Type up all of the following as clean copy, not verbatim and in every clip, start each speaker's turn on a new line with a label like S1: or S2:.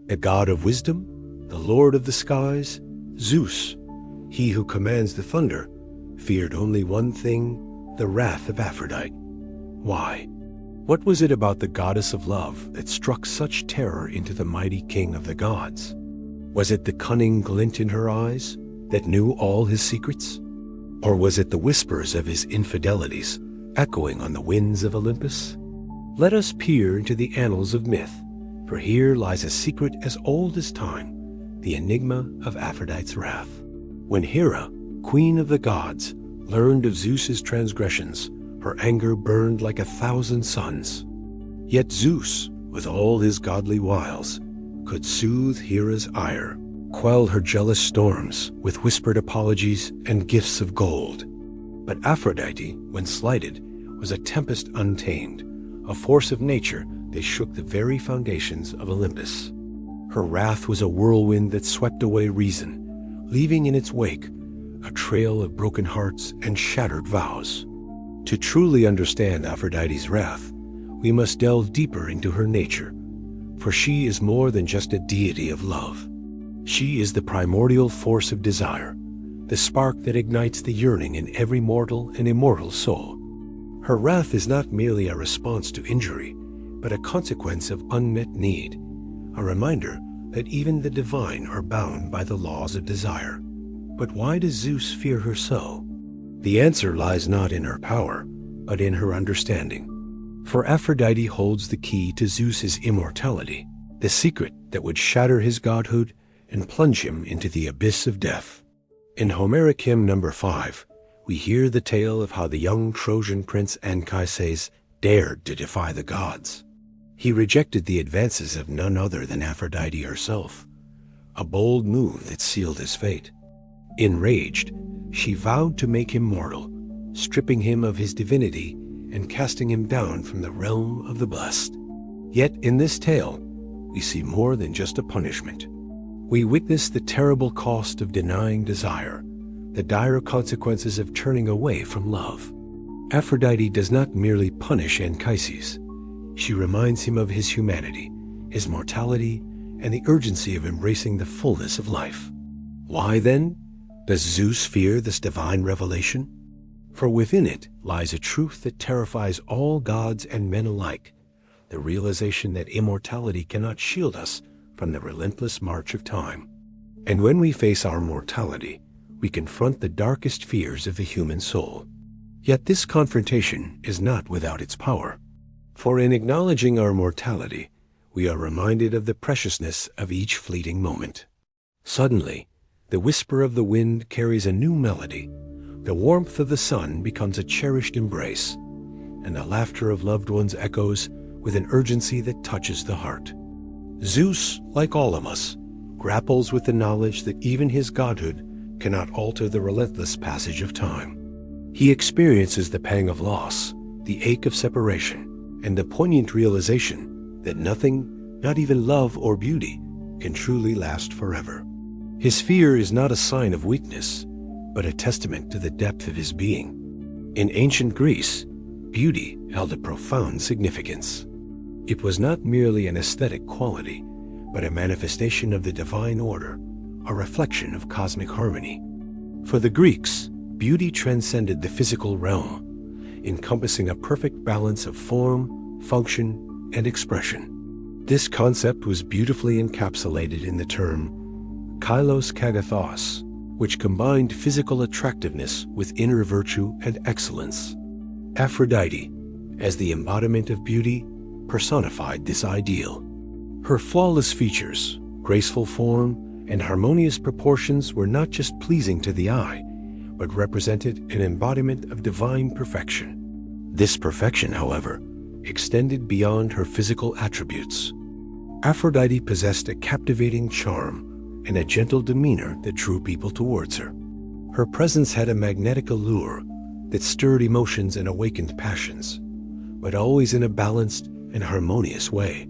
S1: The god of wisdom, the lord of the skies, Zeus, he who commands the thunder, feared only one thing, the wrath of Aphrodite. Why? What was it about the goddess of love that struck such terror into the mighty king of the gods? Was it the cunning glint in her eyes that knew all his secrets? Or was it the whispers of his infidelities echoing on the winds of Olympus? Let us peer into the annals of myth, for here lies a secret as old as time, the enigma of Aphrodite's wrath. When Hera, queen of the gods, learned of Zeus's transgressions, her anger burned like 1,000 suns. Yet Zeus, with all his godly wiles, could soothe Hera's ire, quell her jealous storms with whispered apologies and gifts of gold. But Aphrodite, when slighted, was a tempest untamed, a force of nature that shook the very foundations of Olympus. Her wrath was a whirlwind that swept away reason, leaving in its wake a trail of broken hearts and shattered vows. To truly understand Aphrodite's wrath, we must delve deeper into her nature, for she is more than just a deity of love. She is the primordial force of desire, the spark that ignites the yearning in every mortal and immortal soul. Her wrath is not merely a response to injury, but a consequence of unmet need, a reminder that even the divine are bound by the laws of desire. But why does Zeus fear her so? The answer lies not in her power, but in her understanding. For Aphrodite holds the key to Zeus's immortality, the secret that would shatter his godhood and plunge him into the abyss of death. In Homeric hymn number 5, we hear the tale of how the young Trojan prince Anchises dared to defy the gods. He rejected the advances of none other than Aphrodite herself, a bold move that sealed his fate. Enraged, she vowed to make him mortal, stripping him of his divinity and casting him down from the realm of the blessed. Yet in this tale, we see more than just a punishment. We witness the terrible cost of denying desire, the dire consequences of turning away from love. Aphrodite does not merely punish Anchises. She reminds him of his humanity, his mortality, and the urgency of embracing the fullness of life. Why, then, does Zeus fear this divine revelation? For within it lies a truth that terrifies all gods and men alike, the realization that immortality cannot shield us from the relentless march of time. And when we face our mortality, we confront the darkest fears of the human soul. Yet this confrontation is not without its power. For in acknowledging our mortality, we are reminded of the preciousness of each fleeting moment. Suddenly, the whisper of the wind carries a new melody, the warmth of the sun becomes a cherished embrace, and the laughter of loved ones echoes with an urgency that touches the heart. Zeus, like all of us, grapples with the knowledge that even his godhood cannot alter the relentless passage of time. He experiences the pang of loss, the ache of separation, and the poignant realization that nothing, not even love or beauty, can truly last forever. His fear is not a sign of weakness, but a testament to the depth of his being. In ancient Greece, beauty held a profound significance. It was not merely an aesthetic quality, but a manifestation of the divine order, a reflection of cosmic harmony. For the Greeks, beauty transcended the physical realm, encompassing a perfect balance of form, function, and expression. This concept was beautifully encapsulated in the term kailos kagathos, which combined physical attractiveness with inner virtue and excellence. Aphrodite, as the embodiment of beauty, personified this ideal. Her flawless features, graceful form, and harmonious proportions were not just pleasing to the eye, but represented an embodiment of divine perfection. This perfection, however, extended beyond her physical attributes. Aphrodite possessed a captivating charm and a gentle demeanor that drew people towards her. Her presence had a magnetic allure that stirred emotions and awakened passions, but always in a balanced and harmonious way.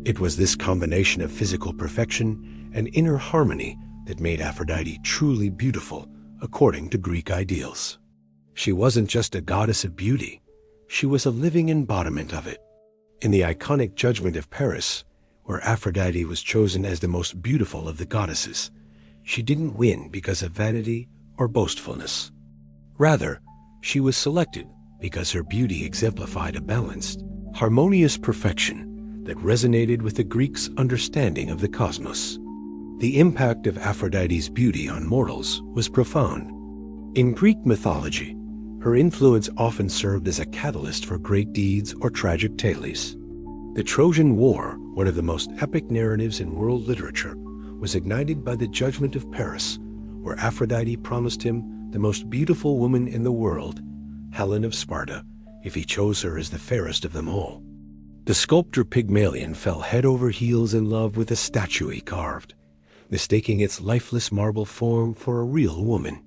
S1: It was this combination of physical perfection and inner harmony that made Aphrodite truly beautiful according to Greek ideals. She wasn't just a goddess of beauty, she was a living embodiment of it. In the iconic Judgment of Paris, where Aphrodite was chosen as the most beautiful of the goddesses, she didn't win because of vanity or boastfulness. Rather, she was selected because her beauty exemplified a balanced, harmonious perfection that resonated with the Greeks' understanding of the cosmos. The impact of Aphrodite's beauty on mortals was profound. In Greek mythology, her influence often served as a catalyst for great deeds or tragic tales. The Trojan War, one of the most epic narratives in world literature, was ignited by the judgment of Paris, where Aphrodite promised him the most beautiful woman in the world, Helen of Sparta, if he chose her as the fairest of them all. The sculptor Pygmalion fell head over heels in love with a statue he carved, mistaking its lifeless marble form for a real woman.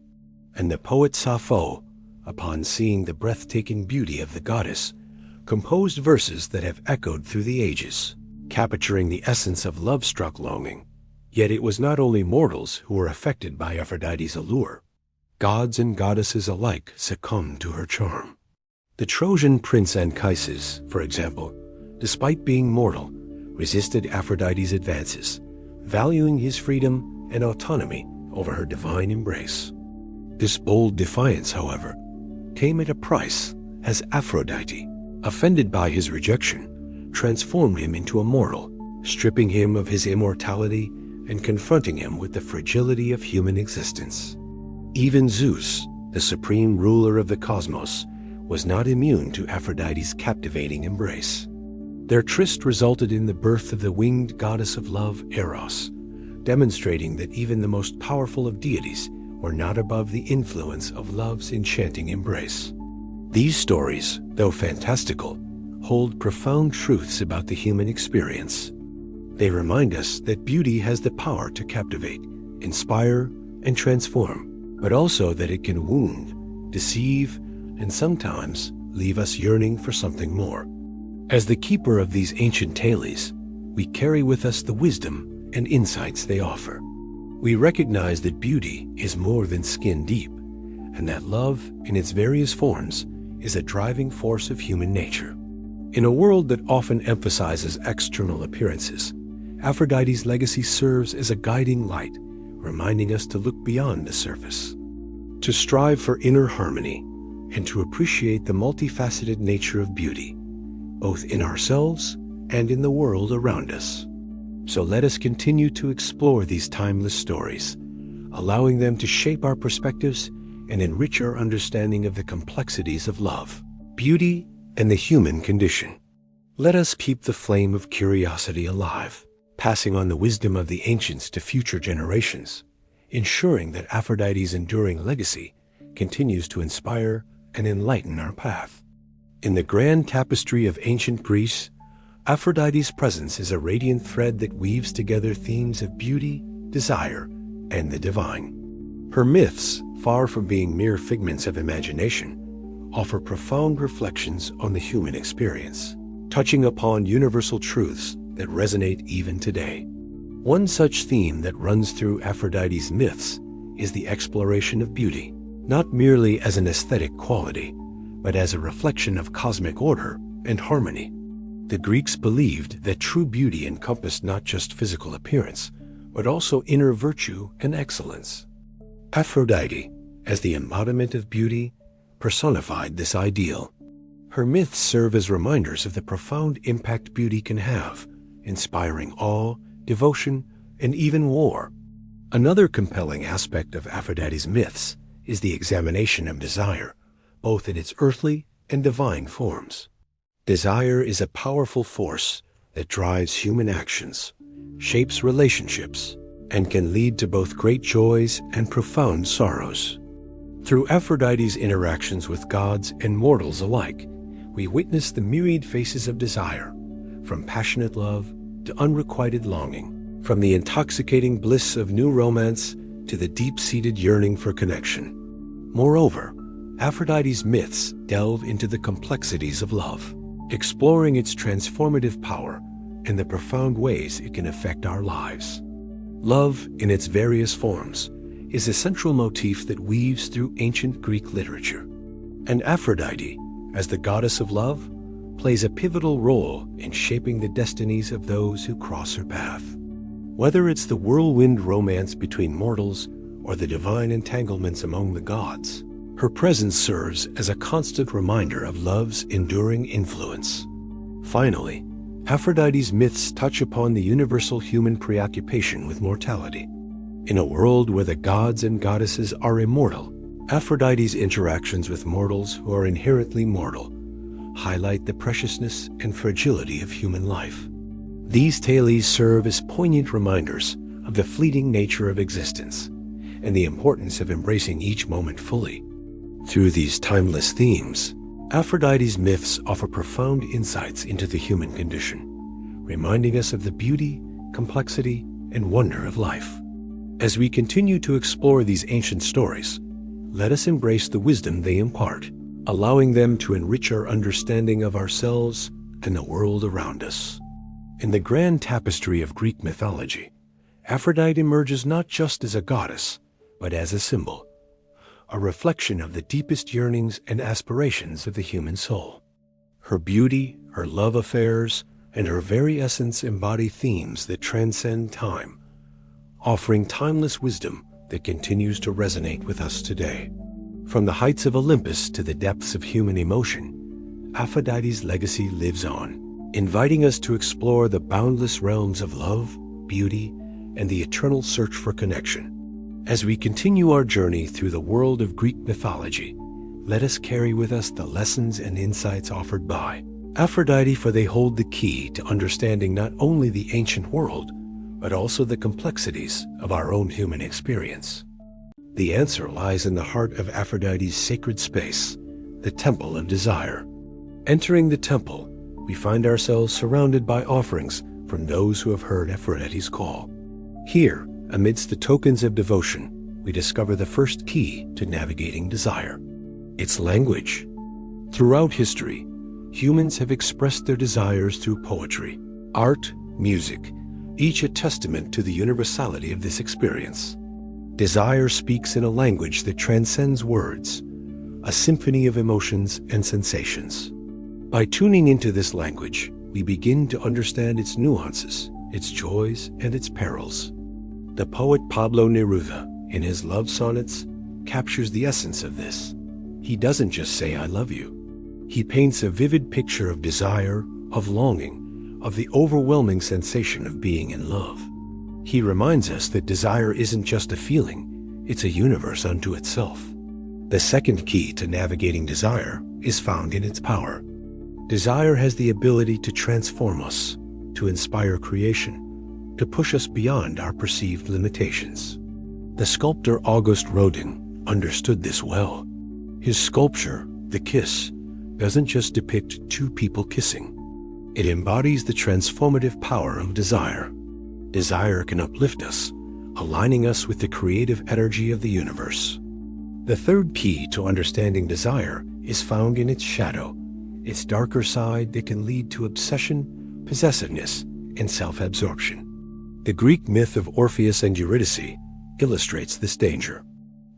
S1: And the poet Sappho, upon seeing the breathtaking beauty of the goddess, composed verses that have echoed through the ages, capturing the essence of love-struck longing. Yet it was not only mortals who were affected by Aphrodite's allure. Gods and goddesses alike succumbed to her charm. The Trojan prince Anchises, for example, despite being mortal, resisted Aphrodite's advances, valuing his freedom and autonomy over her divine embrace. This bold defiance, however, came at a price, as Aphrodite, offended by his rejection, transformed him into a mortal, stripping him of his immortality and confronting him with the fragility of human existence. Even Zeus, the supreme ruler of the cosmos, was not immune to Aphrodite's captivating embrace. Their tryst resulted in the birth of the winged goddess of love, Eros, demonstrating that even the most powerful of deities were not above the influence of love's enchanting embrace. These stories, though fantastical, hold profound truths about the human experience. They remind us that beauty has the power to captivate, inspire, and transform, but also that it can wound, deceive, and sometimes leave us yearning for something more. As the keeper of these ancient tales, we carry with us the wisdom and insights they offer. We recognize that beauty is more than skin deep, and that love, in its various forms, is a driving force of human nature. In a world that often emphasizes external appearances, Aphrodite's legacy serves as a guiding light, reminding us to look beyond the surface, to strive for inner harmony, and to appreciate the multifaceted nature of beauty, both in ourselves and in the world around us. So let us continue to explore these timeless stories, allowing them to shape our perspectives and enrich our understanding of the complexities of love, beauty, and the human condition. Let us keep the flame of curiosity alive, passing on the wisdom of the ancients to future generations, ensuring that Aphrodite's enduring legacy continues to inspire and enlighten our path. In the grand tapestry of ancient Greece, Aphrodite's presence is a radiant thread that weaves together themes of beauty, desire, and the divine. Her myths, far from being mere figments of imagination, offer profound reflections on the human experience, touching upon universal truths that resonate even today. One such theme that runs through Aphrodite's myths is the exploration of beauty, not merely as an aesthetic quality, but as a reflection of cosmic order and harmony. The Greeks believed that true beauty encompassed not just physical appearance, but also inner virtue and excellence. Aphrodite, as the embodiment of beauty, personified this ideal. Her myths serve as reminders of the profound impact beauty can have, inspiring awe, devotion, and even war. Another compelling aspect of Aphrodite's myths is the examination of desire, both in its earthly and divine forms. Desire is a powerful force that drives human actions, shapes relationships, and can lead to both great joys and profound sorrows. Through Aphrodite's interactions with gods and mortals alike, we witness the myriad faces of desire, from passionate love to unrequited longing, from the intoxicating bliss of new romance to the deep-seated yearning for connection. Moreover, Aphrodite's myths delve into the complexities of love, exploring its transformative power and the profound ways it can affect our lives. Love, in its various forms, is a central motif that weaves through ancient Greek literature. And Aphrodite, as the goddess of love, plays a pivotal role in shaping the destinies of those who cross her path. Whether it's the whirlwind romance between mortals or the divine entanglements among the gods, her presence serves as a constant reminder of love's enduring influence. Finally, Aphrodite's myths touch upon the universal human preoccupation with mortality. In a world where the gods and goddesses are immortal, Aphrodite's interactions with mortals who are inherently mortal highlight the preciousness and fragility of human life. These tales serve as poignant reminders of the fleeting nature of existence and the importance of embracing each moment fully. Through these timeless themes, Aphrodite's myths offer profound insights into the human condition, reminding us of the beauty, complexity, and wonder of life. As we continue to explore these ancient stories, let us embrace the wisdom they impart, allowing them to enrich our understanding of ourselves and the world around us. In the grand tapestry of Greek mythology, Aphrodite emerges not just as a goddess, but as a symbol, a reflection of the deepest yearnings and aspirations of the human soul. Her beauty, her love affairs, and her very essence embody themes that transcend time, offering timeless wisdom that continues to resonate with us today. From the heights of Olympus to the depths of human emotion, Aphrodite's legacy lives on, inviting us to explore the boundless realms of love, beauty, and the eternal search for connection. As we continue our journey through the world of Greek mythology, let us carry with us the lessons and insights offered by Aphrodite, for they hold the key to understanding not only the ancient world, but also the complexities of our own human experience. The answer lies in the heart of Aphrodite's sacred space, the Temple of Desire. Entering the temple, we find ourselves surrounded by offerings from those who have heard Aphrodite's call. Here, amidst the tokens of devotion, we discover the first key to navigating desire: its language. Throughout history, humans have expressed their desires through poetry, art, music, each a testament to the universality of this experience. Desire speaks in a language that transcends words, a symphony of emotions and sensations. By tuning into this language, we begin to understand its nuances, its joys, and its perils. The poet Pablo Neruda, in his love sonnets, captures the essence of this. He doesn't just say, "I love you." He paints a vivid picture of desire, of longing, of the overwhelming sensation of being in love. He reminds us that desire isn't just a feeling, it's a universe unto itself. The second key to navigating desire is found in its power. Desire has the ability to transform us, to inspire creation, to push us beyond our perceived limitations. The sculptor August Rodin understood this well. His sculpture, The Kiss, doesn't just depict two people kissing. It embodies the transformative power of desire. Desire can uplift us, aligning us with the creative energy of the universe. The third key to understanding desire is found in its shadow, its darker side that can lead to obsession, possessiveness, and self-absorption. The Greek myth of Orpheus and Eurydice illustrates this danger.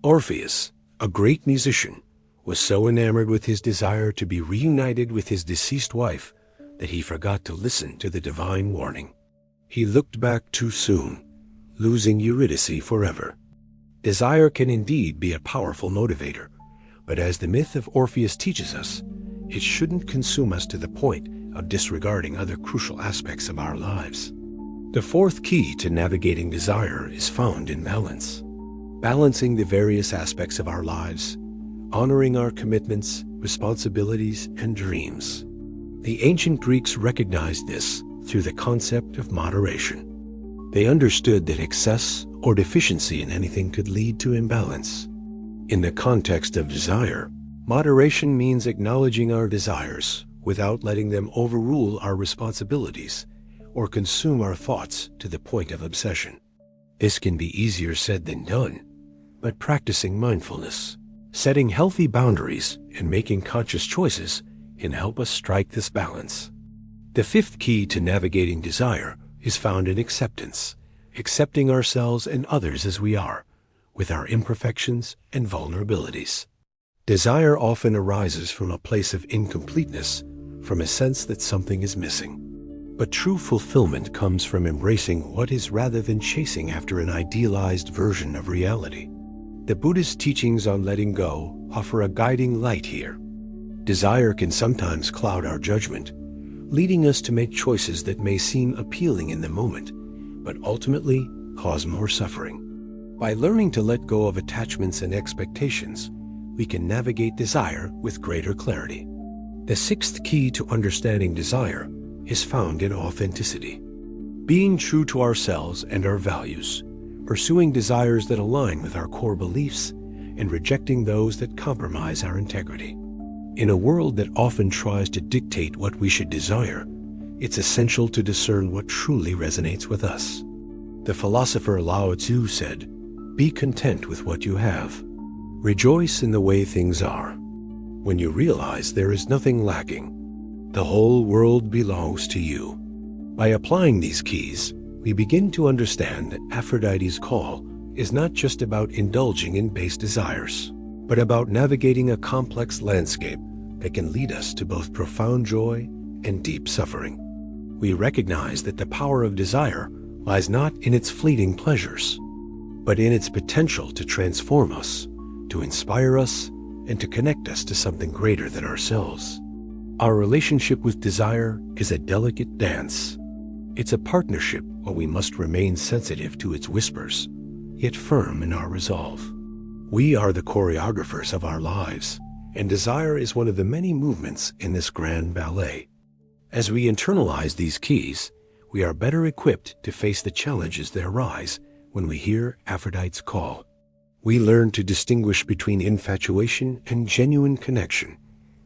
S1: Orpheus, a great musician, was so enamored with his desire to be reunited with his deceased wife that he forgot to listen to the divine warning. He looked back too soon, losing Eurydice forever. Desire can indeed be a powerful motivator, but as the myth of Orpheus teaches us, it shouldn't consume us to the point of disregarding other crucial aspects of our lives. The fourth key to navigating desire is found in balance. Balancing the various aspects of our lives, honoring our commitments, responsibilities, and dreams. The ancient Greeks recognized this through the concept of moderation. They understood that excess or deficiency in anything could lead to imbalance. In the context of desire, moderation means acknowledging our desires without letting them overrule our responsibilities or consume our thoughts to the point of obsession. This can be easier said than done, but practicing mindfulness, setting healthy boundaries, and making conscious choices can help us strike this balance. The fifth key to navigating desire is found in acceptance, accepting ourselves and others as we are, with our imperfections and vulnerabilities. Desire often arises from a place of incompleteness, from a sense that something is missing. But true fulfillment comes from embracing what is rather than chasing after an idealized version of reality. The Buddhist teachings on letting go offer a guiding light here. Desire can sometimes cloud our judgment, leading us to make choices that may seem appealing in the moment, but ultimately cause more suffering. By learning to let go of attachments and expectations, we can navigate desire with greater clarity. The sixth key to understanding desire is found in authenticity. Being true to ourselves and our values, pursuing desires that align with our core beliefs, and rejecting those that compromise our integrity. In a world that often tries to dictate what we should desire, it's essential to discern what truly resonates with us. The philosopher Lao Tzu said, "Be content with what you have. Rejoice in the way things are. When you realize there is nothing lacking, the whole world belongs to you." By applying these keys, we begin to understand that Aphrodite's call is not just about indulging in base desires, but about navigating a complex landscape that can lead us to both profound joy and deep suffering. We recognize that the power of desire lies not in its fleeting pleasures, but in its potential to transform us, to inspire us, and to connect us to something greater than ourselves. Our relationship with desire is a delicate dance. It's a partnership where we must remain sensitive to its whispers, yet firm in our resolve. We are the choreographers of our lives, and desire is one of the many movements in this grand ballet. As we internalize these keys, we are better equipped to face the challenges that arise when we hear Aphrodite's call. We learn to distinguish between infatuation and genuine connection,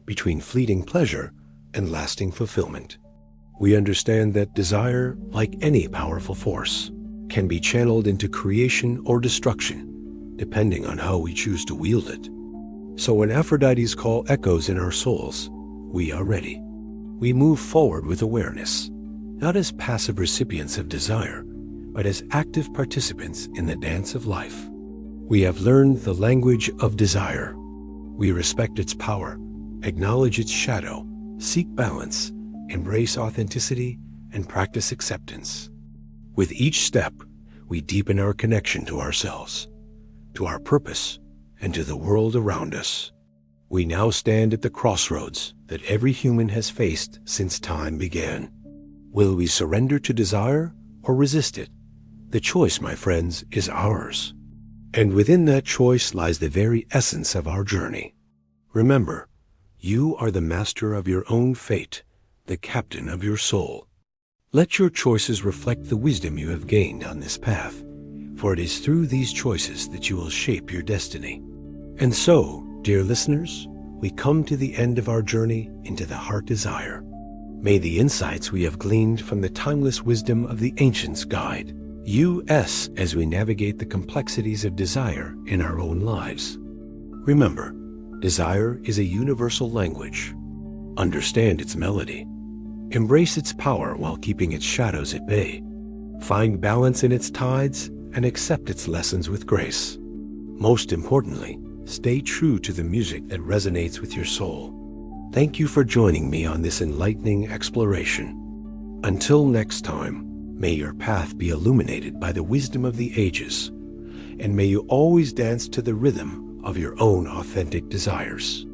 S1: between fleeting pleasure and lasting fulfillment. We understand that desire, like any powerful force, can be channeled into creation or destruction, depending on how we choose to wield it. So when Aphrodite's call echoes in our souls, we are ready. We move forward with awareness, not as passive recipients of desire, but as active participants in the dance of life. We have learned the language of desire. We respect its power, acknowledge its shadow, seek balance, embrace authenticity, and practice acceptance. With each step, we deepen our connection to ourselves, to our purpose, and to the world around us. We now stand at the crossroads that every human has faced since time began. Will we surrender to desire or resist it? The choice, my friends, is ours. And within that choice lies the very essence of our journey. Remember, you are the master of your own fate, the captain of your soul. Let your choices reflect the wisdom you have gained on this path, for it is through these choices that you will shape your destiny. And so, dear listeners, we come to the end of our journey into the heart desire. May the insights we have gleaned from the timeless wisdom of the ancients guide us as we navigate the complexities of desire in our own lives. Remember, desire is a universal language. Understand its melody. Embrace its power while keeping its shadows at bay. Find balance in its tides and accept its lessons with grace. Most importantly, stay true to the music that resonates with your soul. Thank you for joining me on this enlightening exploration. Until next time, may your path be illuminated by the wisdom of the ages, and may you always dance to the rhythm of your own authentic desires.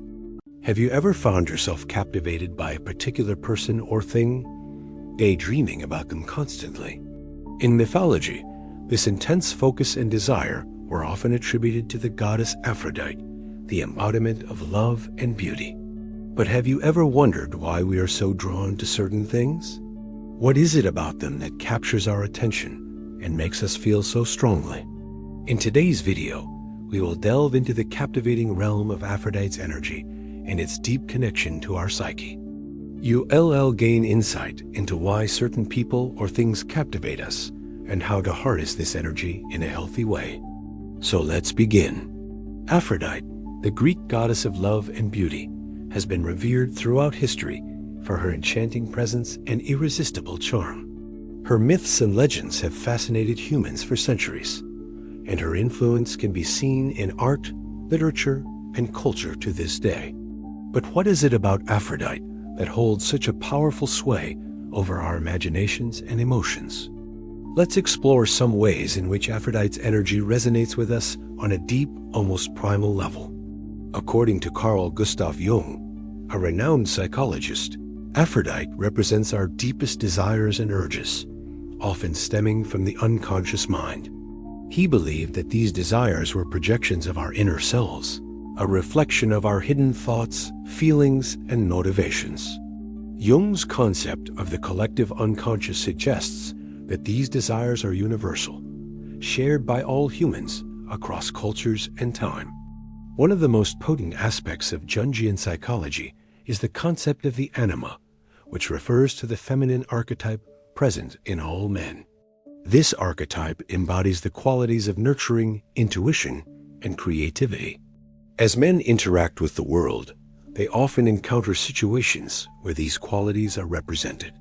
S1: Have you ever found yourself captivated by a particular person or thing, daydreaming about them constantly? In mythology, this intense focus and desire were often attributed to the goddess Aphrodite, the embodiment of love and beauty. But have you ever wondered why we are so drawn to certain things? What is it about them that captures our attention and makes us feel so strongly? In today's video, we will delve into the captivating realm of Aphrodite's energy and its deep connection to our psyche. You'll gain insight into why certain people or things captivate us and how to harness this energy in a healthy way. So let's begin. Aphrodite, the Greek goddess of love and beauty, has been revered throughout history for her enchanting presence and irresistible charm. Her myths and legends have fascinated humans for centuries, and her influence can be seen in art, literature, and culture to this day. But what is it about Aphrodite that holds such a powerful sway over our imaginations and emotions. Let's explore some ways in which Aphrodite's energy resonates with us on a deep, almost primal level. According to Carl Gustav Jung, a renowned psychologist, Aphrodite represents our deepest desires and urges, often stemming from the unconscious mind. He believed that these desires were projections of our inner selves, a reflection of our hidden thoughts, feelings, and motivations. Jung's concept of the collective unconscious suggests that these desires are universal, shared by all humans across cultures and time. One of the most potent aspects of Jungian psychology is the concept of the anima, which refers to the feminine archetype present in all men. This archetype embodies the qualities of nurturing, intuition, and creativity. As men interact with the world, they often encounter situations where these qualities are represented.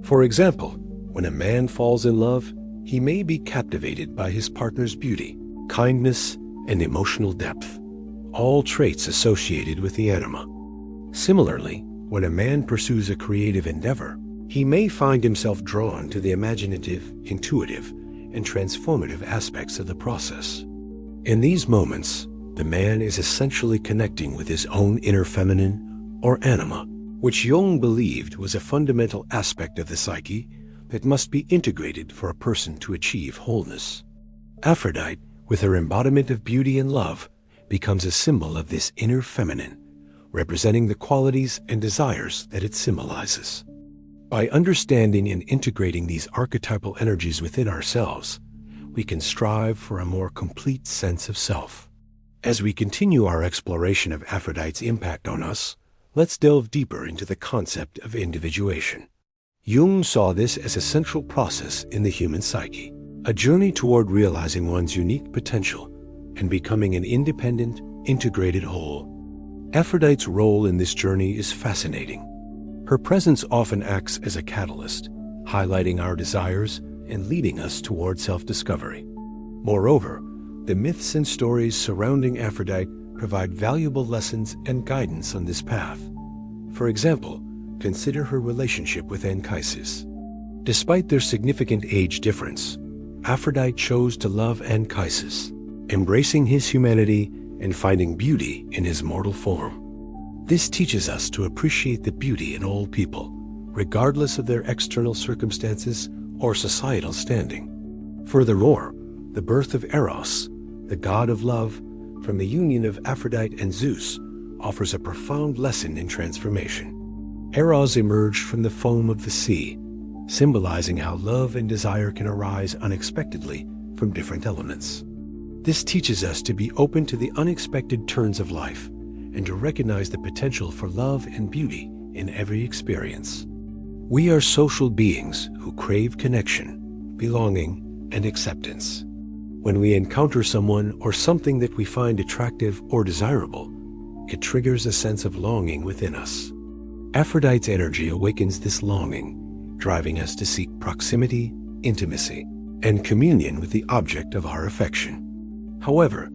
S1: For example, when a man falls in love, he may be captivated by his partner's beauty, kindness, and emotional depth, all traits associated with the anima. Similarly, when a man pursues a creative endeavor, he may find himself drawn to the imaginative, intuitive, and transformative aspects of the process. In these moments, the man is essentially connecting with his own inner feminine, or anima, which Jung believed was a fundamental aspect of the psyche that must be integrated for a person to achieve wholeness. Aphrodite, with her embodiment of beauty and love, becomes a symbol of this inner feminine, representing the qualities and desires that it symbolizes. By understanding and integrating these archetypal energies within ourselves, we can strive for a more complete sense of self. As we continue our exploration of Aphrodite's impact on us, let's delve deeper into the concept of individuation. Jung saw this as a central process in the human psyche, a journey toward realizing one's unique potential and becoming an independent, integrated whole. Aphrodite's role in this journey is fascinating. Her presence often acts as a catalyst, highlighting our desires and leading us toward self-discovery. Moreover, the myths and stories surrounding Aphrodite provide valuable lessons and guidance on this path. For example, consider her relationship with Anchises. Despite their significant age difference, Aphrodite chose to love Anchises, embracing his humanity and finding beauty in his mortal form. This teaches us to appreciate the beauty in all people, regardless of their external circumstances or societal standing. Furthermore, the birth of Eros, the god of love, from the union of Aphrodite and Zeus, offers a profound lesson in transformation. Eros emerged from the foam of the sea, symbolizing how love and desire can arise unexpectedly from different elements. This teaches us to be open to the unexpected turns of life and to recognize the potential for love and beauty in every experience. We are social beings who crave connection, belonging, and acceptance. When we encounter someone or something that we find attractive or desirable, it triggers a sense of longing within us. Aphrodite's energy awakens this longing, driving us to seek proximity, intimacy, and communion with the object of our affection. However,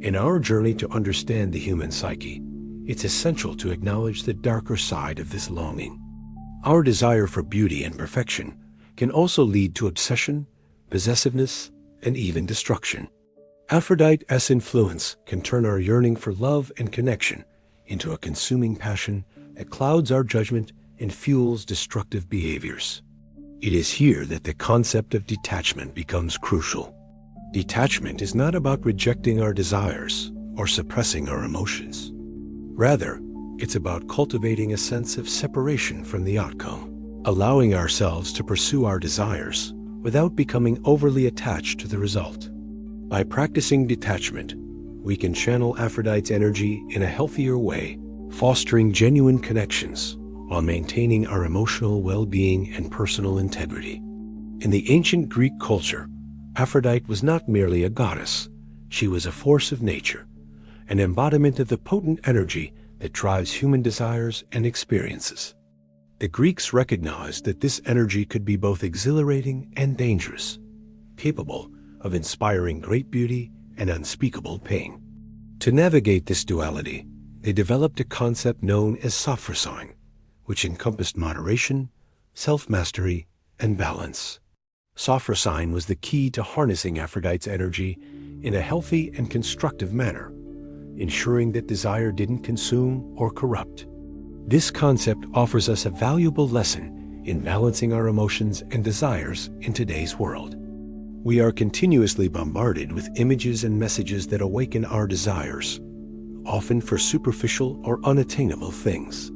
S1: in our journey to understand the human psyche, it's essential to acknowledge the darker side of this longing. Our desire for beauty and perfection can also lead to obsession, possessiveness, and even destruction. Aphrodite's influence can turn our yearning for love and connection into a consuming passion that clouds our judgment and fuels destructive behaviors. It is here that the concept of detachment becomes crucial. Detachment is not about rejecting our desires or suppressing our emotions. Rather, it's about cultivating a sense of separation from the outcome, allowing ourselves to pursue our desires without becoming overly attached to the result. By practicing detachment, we can channel Aphrodite's energy in a healthier way, fostering genuine connections while maintaining our emotional well-being and personal integrity. In the ancient Greek culture, Aphrodite was not merely a goddess, she was a force of nature, an embodiment of the potent energy that drives human desires and experiences. The Greeks recognized that this energy could be both exhilarating and dangerous, capable of inspiring great beauty and unspeakable pain. To navigate this duality, they developed a concept known as sophrosyne, which encompassed moderation, self-mastery, and balance. Sophrosyne was the key to harnessing Aphrodite's energy in a healthy and constructive manner, ensuring that desire didn't consume or corrupt. This concept offers us a valuable lesson in balancing our emotions and desires in today's world. We are continuously bombarded with images and messages that awaken our desires, often for superficial or unattainable things.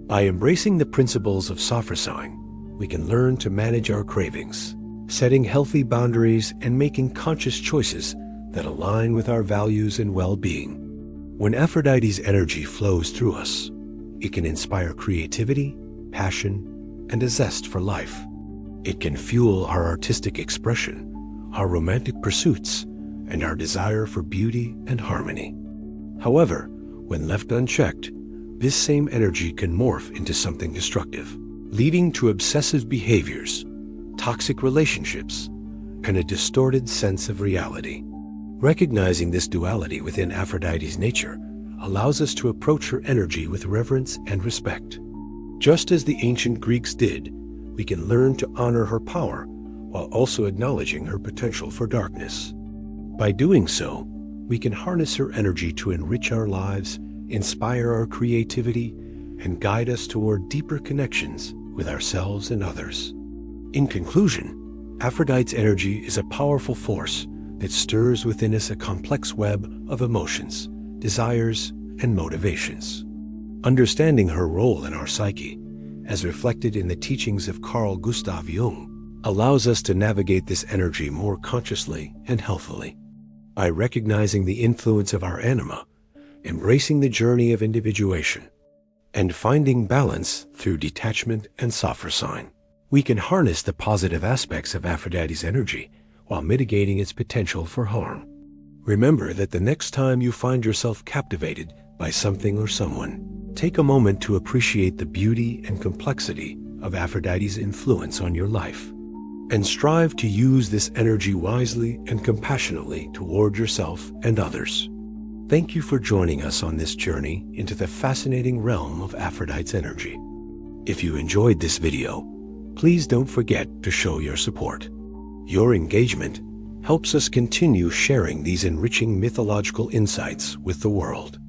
S1: By embracing the principles of Sophrosyne, we can learn to manage our cravings, setting healthy boundaries and making conscious choices that align with our values and well-being. When Aphrodite's energy flows through us, it can inspire creativity, passion, and a zest for life. It can fuel our artistic expression, our romantic pursuits, and our desire for beauty and harmony. However, when left unchecked, this same energy can morph into something destructive, leading to obsessive behaviors, toxic relationships, and a distorted sense of reality. Recognizing this duality within Aphrodite's nature allows us to approach her energy with reverence and respect. Just as the ancient Greeks did, we can learn to honor her power while also acknowledging her potential for darkness. By doing so, we can harness her energy to enrich our lives, inspire our creativity, and guide us toward deeper connections with ourselves and others. In conclusion, Aphrodite's energy is a powerful force that stirs within us a complex web of emotions, desires, and motivations. Understanding her role in our psyche, as reflected in the teachings of Carl Gustav Jung, allows us to navigate this energy more consciously and healthily. By recognizing the influence of our anima, embracing the journey of individuation, and finding balance through detachment and Sophrosyne, we can harness the positive aspects of Aphrodite's energy while mitigating its potential for harm. Remember that the next time you find yourself captivated by something or someone, take a moment to appreciate the beauty and complexity of Aphrodite's influence on your life, and strive to use this energy wisely and compassionately toward yourself and others. Thank you for joining us on this journey into the fascinating realm of Aphrodite's energy. If you enjoyed this video, please don't forget to show your support. Your engagement helps us continue sharing these enriching mythological insights with the world.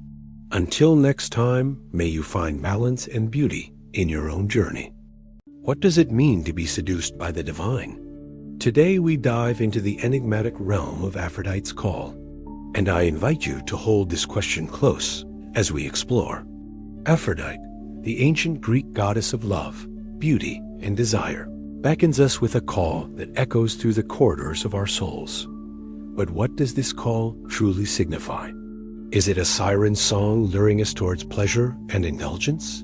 S1: Until next time, may you find balance and beauty in your own journey. What does it mean to be seduced by the divine? Today we dive into the enigmatic realm of Aphrodite's call, and I invite you to hold this question close as we explore. Aphrodite, the ancient Greek goddess of love, beauty, and desire, beckons us with a call that echoes through the corridors of our souls. But what does this call truly signify? Is it a siren song luring us towards pleasure and indulgence?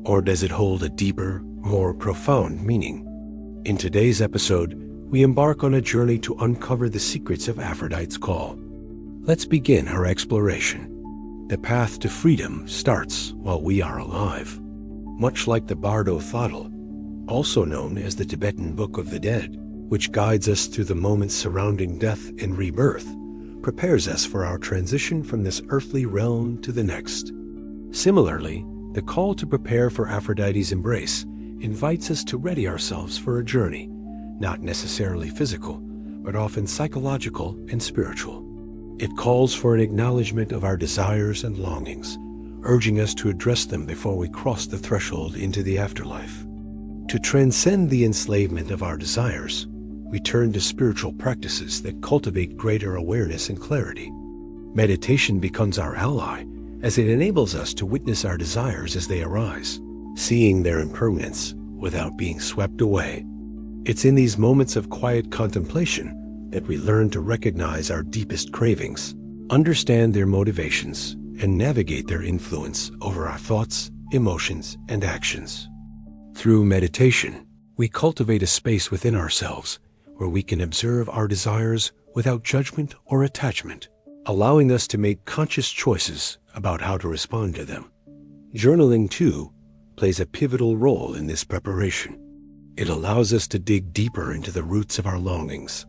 S1: Or does it hold a deeper, more profound meaning? In today's episode, we embark on a journey to uncover the secrets of Aphrodite's call. Let's begin our exploration. The path to freedom starts while we are alive. Much like the Bardo Thodol, also known as the Tibetan Book of the Dead, which guides us through the moments surrounding death and rebirth, prepares us for our transition from this earthly realm to the next. Similarly, the call to prepare for Aphrodite's embrace invites us to ready ourselves for a journey, not necessarily physical, but often psychological and spiritual. It calls for an acknowledgement of our desires and longings, urging us to address them before we cross the threshold into the afterlife. To transcend the enslavement of our desires, we turn to spiritual practices that cultivate greater awareness and clarity. Meditation becomes our ally, as it enables us to witness our desires as they arise, seeing their impermanence without being swept away. It's in these moments of quiet contemplation that we learn to recognize our deepest cravings, understand their motivations, and navigate their influence over our thoughts, emotions, and actions. Through meditation, we cultivate a space within ourselves where we can observe our desires without judgment or attachment, allowing us to make conscious choices about how to respond to them. Journaling, too, plays a pivotal role in this preparation. It allows us to dig deeper into the roots of our longings,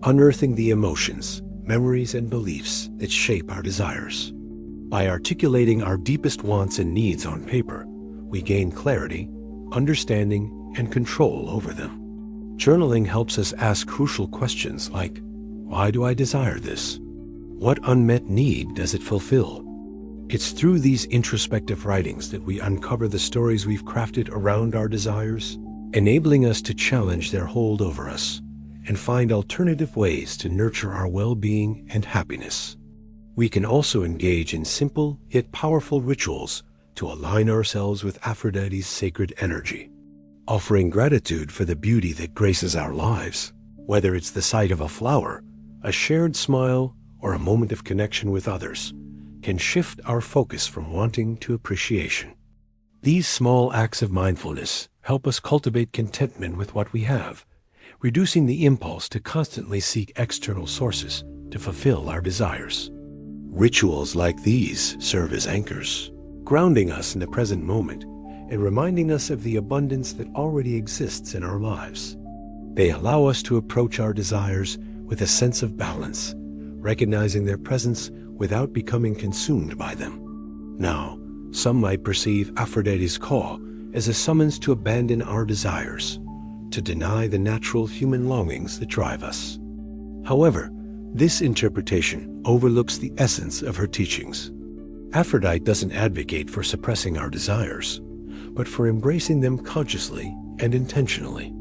S1: unearthing the emotions, memories, and beliefs that shape our desires. By articulating our deepest wants and needs on paper, we gain clarity, understanding, and control over them. Journaling helps us ask crucial questions like, why do I desire this? What unmet need does it fulfill? It's through these introspective writings that we uncover the stories we've crafted around our desires, enabling us to challenge their hold over us and find alternative ways to nurture our well-being and happiness. We can also engage in simple yet powerful rituals to align ourselves with Aphrodite's sacred energy, offering gratitude for the beauty that graces our lives, whether it's the sight of a flower, a shared smile, or a moment of connection with others, can shift our focus from wanting to appreciation. These small acts of mindfulness help us cultivate contentment with what we have, reducing the impulse to constantly seek external sources to fulfill our desires. Rituals like these serve as anchors, grounding us in the present moment and reminding us of the abundance that already exists in our lives. They allow us to approach our desires with a sense of balance, recognizing their presence without becoming consumed by them. Now, some might perceive Aphrodite's call as a summons to abandon our desires, to deny the natural human longings that drive us. However, this interpretation overlooks the essence of her teachings. Aphrodite doesn't advocate for suppressing our desires, but for embracing them consciously and intentionally.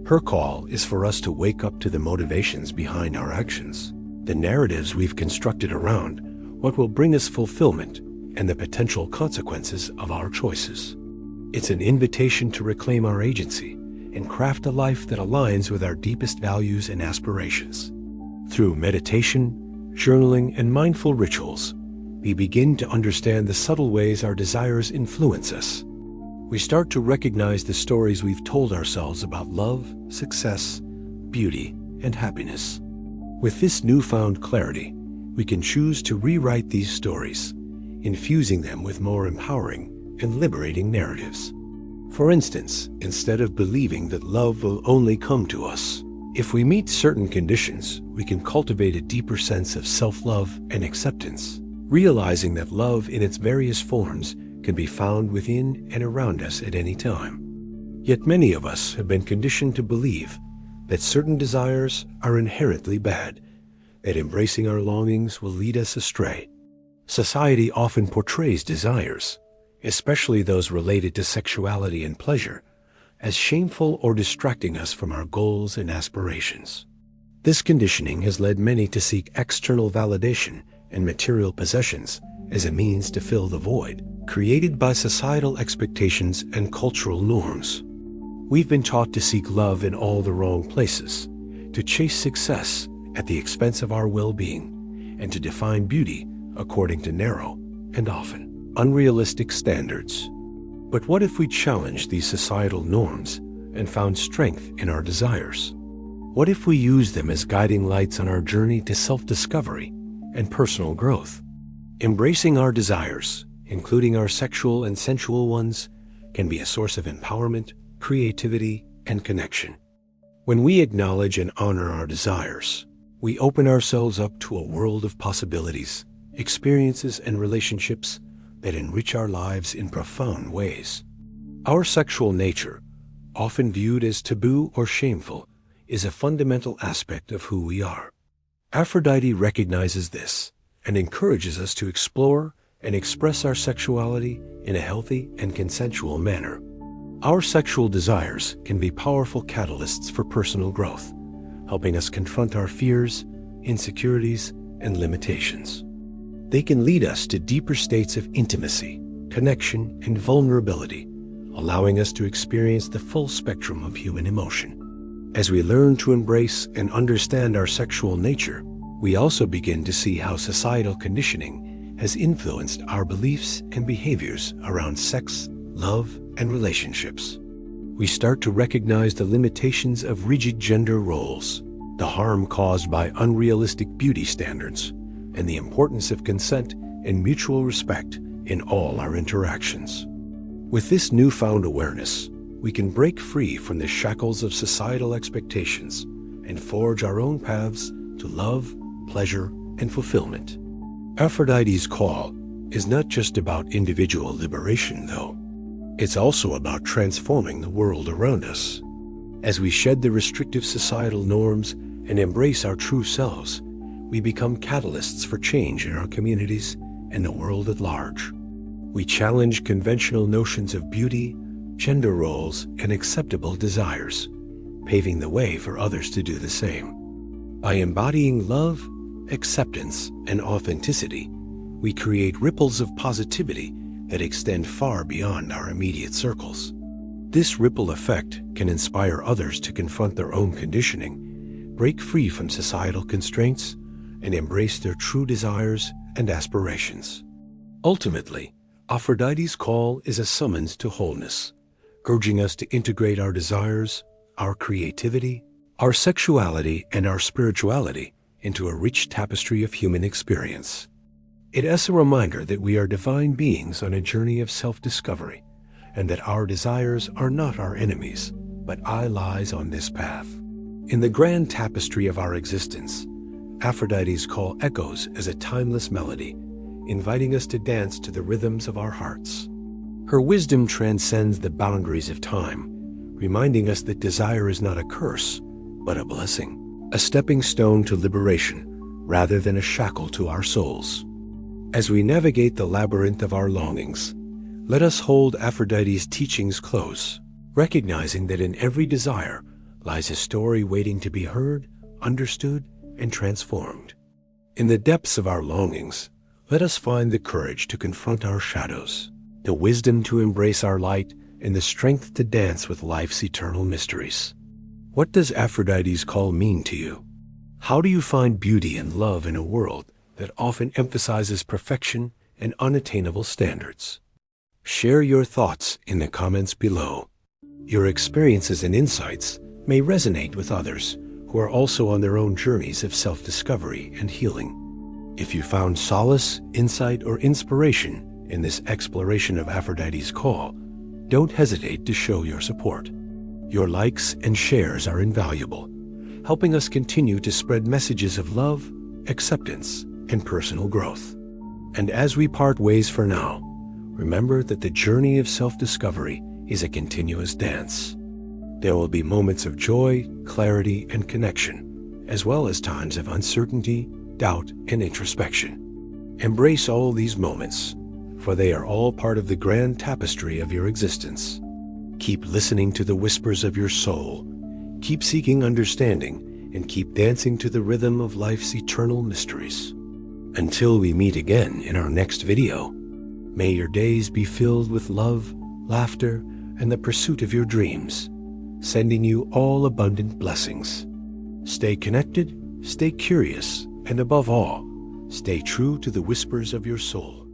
S1: Her call is for us to wake up to the motivations behind our actions, the narratives we've constructed around what will bring us fulfillment, and the potential consequences of our choices. It's an invitation to reclaim our agency and craft a life that aligns with our deepest values and aspirations. Through meditation, journaling, and mindful rituals, we begin to understand the subtle ways our desires influence us. We start to recognize the stories we've told ourselves about love, success, beauty, and happiness. With this newfound clarity, we can choose to rewrite these stories, infusing them with more empowering and liberating narratives. For instance, instead of believing that love will only come to us, if we meet certain conditions, we can cultivate a deeper sense of self-love and acceptance, realizing that love in its various forms can be found within and around us at any time. Yet many of us have been conditioned to believe that certain desires are inherently bad, that embracing our longings will lead us astray. Society often portrays desires, especially those related to sexuality and pleasure, as shameful or distracting us from our goals and aspirations. This conditioning has led many to seek external validation and material possessions as a means to fill the void created by societal expectations and cultural norms. We've been taught to seek love in all the wrong places, to chase success at the expense of our well-being, and to define beauty according to narrow and often unrealistic standards. But what if we challenged these societal norms and found strength in our desires? What if we used them as guiding lights on our journey to self-discovery and personal growth? Embracing our desires, including our sexual and sensual ones, can be a source of empowerment, creativity, and connection. When we acknowledge and honor our desires, we open ourselves up to a world of possibilities, experiences, and relationships that enrich our lives in profound ways. Our sexual nature, often viewed as taboo or shameful, is a fundamental aspect of who we are. Aphrodite recognizes this and encourages us to explore and express our sexuality in a healthy and consensual manner. Our sexual desires can be powerful catalysts for personal growth, helping us confront our fears, insecurities, and limitations. They can lead us to deeper states of intimacy, connection, and vulnerability, allowing us to experience the full spectrum of human emotion. As we learn to embrace and understand our sexual nature, we also begin to see how societal conditioning has influenced our beliefs and behaviors around sex, love, and relationships. We start to recognize the limitations of rigid gender roles, the harm caused by unrealistic beauty standards, and the importance of consent and mutual respect in all our interactions. With this newfound awareness, we can break free from the shackles of societal expectations and forge our own paths to love, pleasure, and fulfillment. Aphrodite's call is not just about individual liberation, though. It's also about transforming the world around us. As we shed the restrictive societal norms and embrace our true selves, we become catalysts for change in our communities and the world at large. We challenge conventional notions of beauty, gender roles, and acceptable desires, paving the way for others to do the same. By embodying love, acceptance, and authenticity, we create ripples of positivity that extend far beyond our immediate circles. This ripple effect can inspire others to confront their own conditioning, break free from societal constraints, and embrace their true desires and aspirations. Ultimately, Aphrodite's call is a summons to wholeness, urging us to integrate our desires, our creativity, our sexuality, and our spirituality into a rich tapestry of human experience. It is a reminder that we are divine beings on a journey of self-discovery, and that our desires are not our enemies, but allies on this path. In the grand tapestry of our existence, Aphrodite's call echoes as a timeless melody, inviting us to dance to the rhythms of our hearts. Her wisdom transcends the boundaries of time, reminding us that desire is not a curse, but a blessing, a stepping stone to liberation, rather than a shackle to our souls. As we navigate the labyrinth of our longings, let us hold Aphrodite's teachings close, recognizing that in every desire lies a story waiting to be heard, understood, and transformed. In the depths of our longings, let us find the courage to confront our shadows, the wisdom to embrace our light, and the strength to dance with life's eternal mysteries. What does Aphrodite's call mean to you? How do you find beauty and love in a world that often emphasizes perfection and unattainable standards? Share your thoughts in the comments below. Your experiences and insights may resonate with others who are also on their own journeys of self-discovery and healing. If you found solace, insight, or inspiration in this exploration of Aphrodite's call, don't hesitate to show your support. Your likes and shares are invaluable, helping us continue to spread messages of love, acceptance, and personal growth. And as we part ways for now, remember that the journey of self-discovery is a continuous dance. There will be moments of joy, clarity, and connection, as well as times of uncertainty, doubt, and introspection. Embrace all these moments, for they are all part of the grand tapestry of your existence. Keep listening to the whispers of your soul, keep seeking understanding, and keep dancing to the rhythm of life's eternal mysteries. Until we meet again in our next video, may your days be filled with love, laughter, and the pursuit of your dreams, sending you all abundant blessings. Stay connected, stay curious, and above all, stay true to the whispers of your soul.